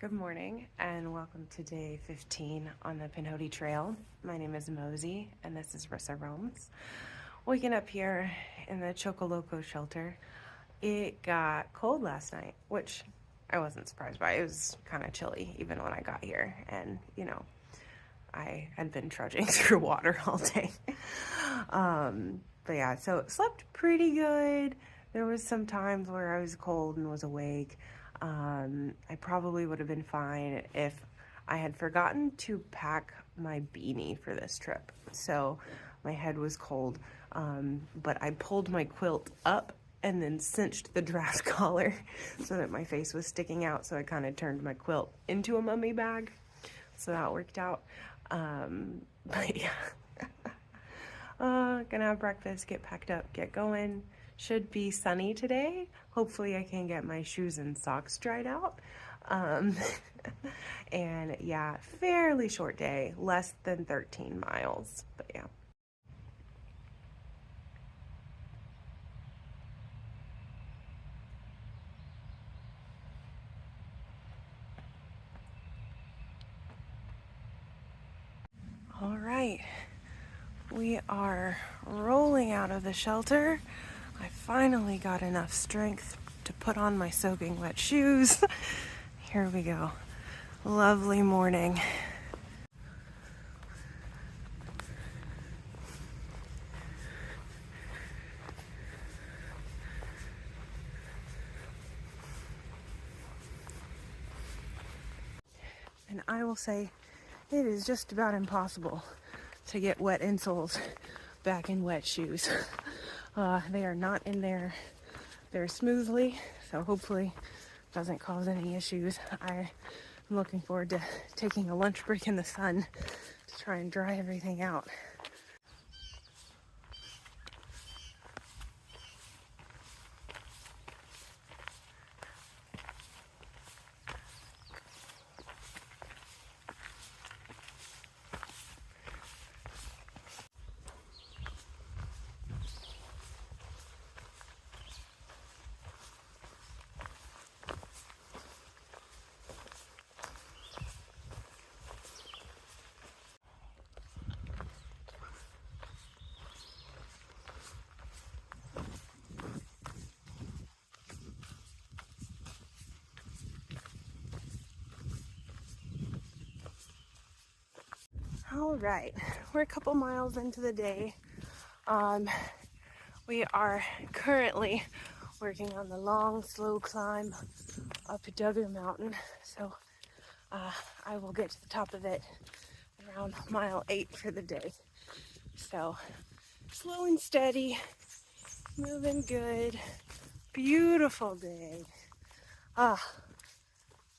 Good morning and welcome to day 15 on the Pinhoti Trail. My name is Mosey and this is Rissa Romes. Waking up here in the Choccolocco shelter. It got cold last night, which I wasn't surprised by. It was kind of chilly even when I got here, and I had been trudging through water all day. But yeah, so slept pretty good. There was some times where I was cold and was awake. I probably would have been fine if I had forgotten to pack my beanie for this trip. So my head was cold, but I pulled my quilt up and then cinched the draft collar so that my face was sticking out. So I kind of turned my quilt into a mummy bag. So that worked out. But yeah, gonna have breakfast, get packed up, get going. Should be sunny today. Hopefully I can get my shoes and socks dried out. And yeah, fairly short day, less than 13 miles, but yeah. All right, we are rolling out of the shelter. I finally got enough strength to put on my soaking wet shoes. Here we go. Lovely morning. And I will say it is just about impossible to get wet insoles back in wet shoes. They are not in there very smoothly, so hopefully it doesn't cause any issues. I'm looking forward to taking a lunch break in the sun to try and dry everything out. All right, we're a couple miles into the day. We are currently working on the long, slow climb up Duggar Mountain. So I will get to the top of it around mile 8 for the day. So slow and steady, moving good, beautiful day.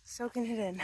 Soaking it in.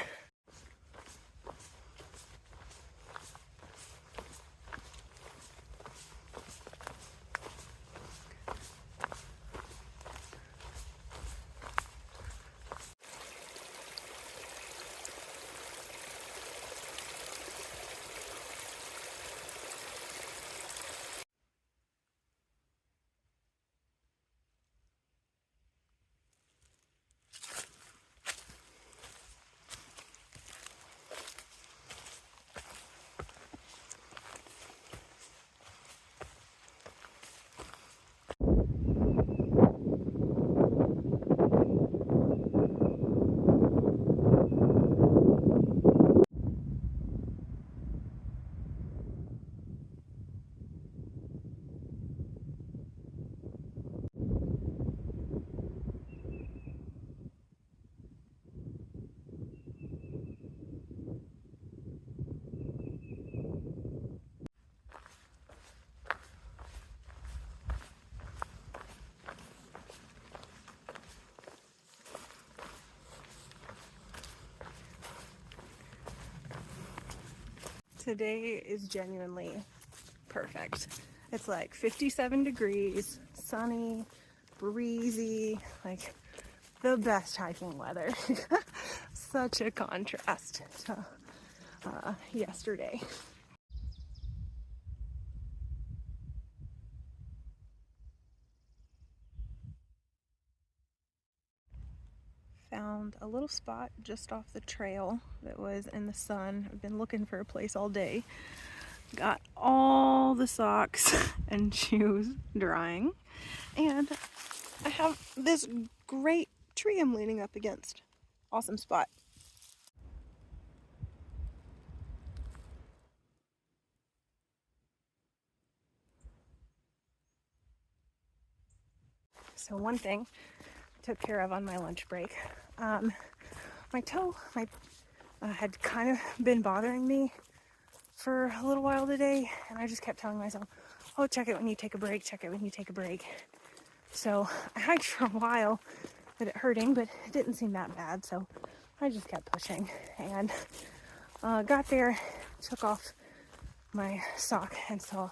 Today is genuinely perfect. It's like 57 degrees, sunny, breezy, like the best hiking weather. Such a contrast to yesterday. found a little spot just off the trail that was in the sun. I've been looking for a place all day. Got all the socks and shoes drying, and I have this great tree I'm leaning up against. Awesome spot. So one thing I took care of on my lunch break. My toe had kind of been bothering me for a little while today, and I just kept telling myself, oh, check it when you take a break, check it when you take a break. So I hiked for a while with it hurting, but it didn't seem that bad, so I just kept pushing, and got there, took off my sock, and saw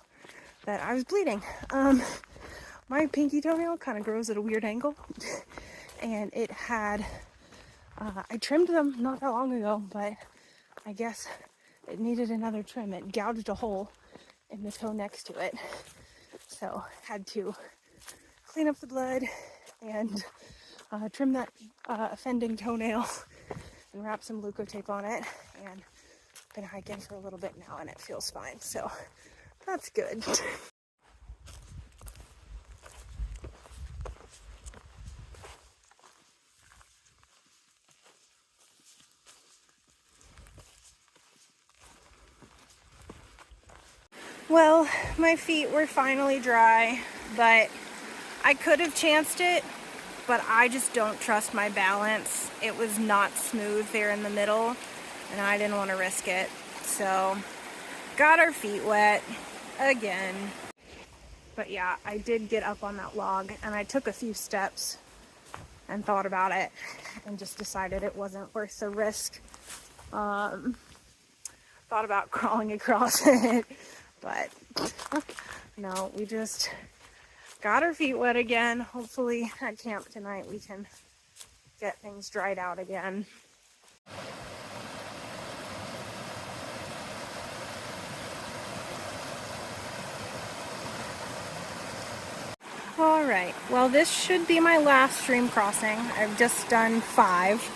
that I was bleeding. My pinky toenail kind of grows at a weird angle, and it had, I trimmed them not that long ago, but I guess it needed another trim. It gouged a hole in the toe next to it, so had to clean up the blood and trim that offending toenail and wrap some Leukotape on it, and been hiking for a little bit now, and it feels fine, so that's good. Well, my feet were finally dry, but I could have chanced it, but I just don't trust my balance. It was not smooth there in the middle, and I didn't want to risk it. So, got our feet wet again. But yeah, I did get up on that log, and I took a few steps and thought about it, and just decided it wasn't worth the risk. Thought about crawling across it. But no, we just got our feet wet again. Hopefully at camp tonight we can get things dried out again. All right, well, this should be my last stream crossing. I've just done 5.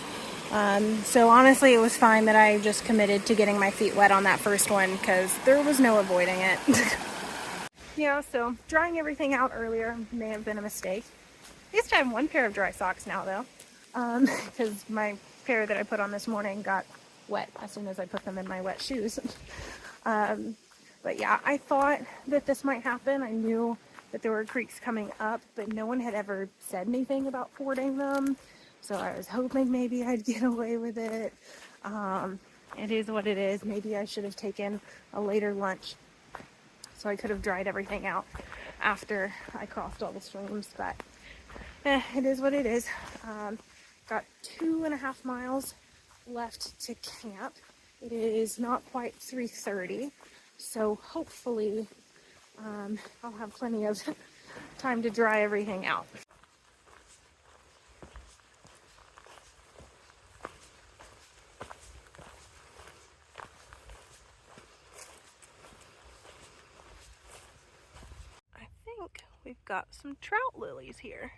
So honestly, it was fine that I just committed to getting my feet wet on that first one, because there was no avoiding it. Yeah, so drying everything out earlier may have been a mistake. At least I have one pair of dry socks now, though, because my pair that I put on this morning got wet as soon as I put them in my wet shoes. But yeah, I thought that this might happen. I knew that there were creeks coming up, but no one had ever said anything about fording them. So I was hoping maybe I'd get away with it. It is what it is. Maybe I should have taken a later lunch so I could have dried everything out after I crossed all the streams, but it is what it is. Got 2.5 miles left to camp. It is not quite 3:30, so hopefully I'll have plenty of time to dry everything out. I think we've got some trout lilies here.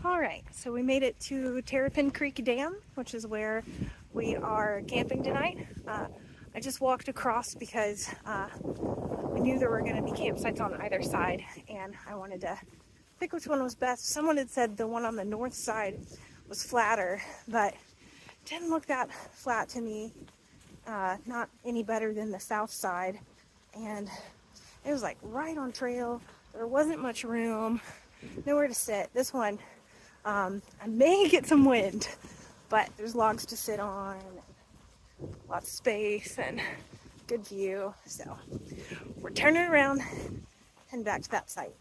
Alright, so we made it to Terrapin Creek Dam, which is where we are camping tonight. I just walked across because I knew there were going to be campsites on either side, and I wanted to pick which one was best. Someone had said the one on the north side was flatter, but it didn't look that flat to me. Not any better than the south side. And it was like right on trail. There wasn't much room, nowhere to sit. This one, I may get some wind, but there's logs to sit on, lots of space, and good view. So we're turning around and back to that site.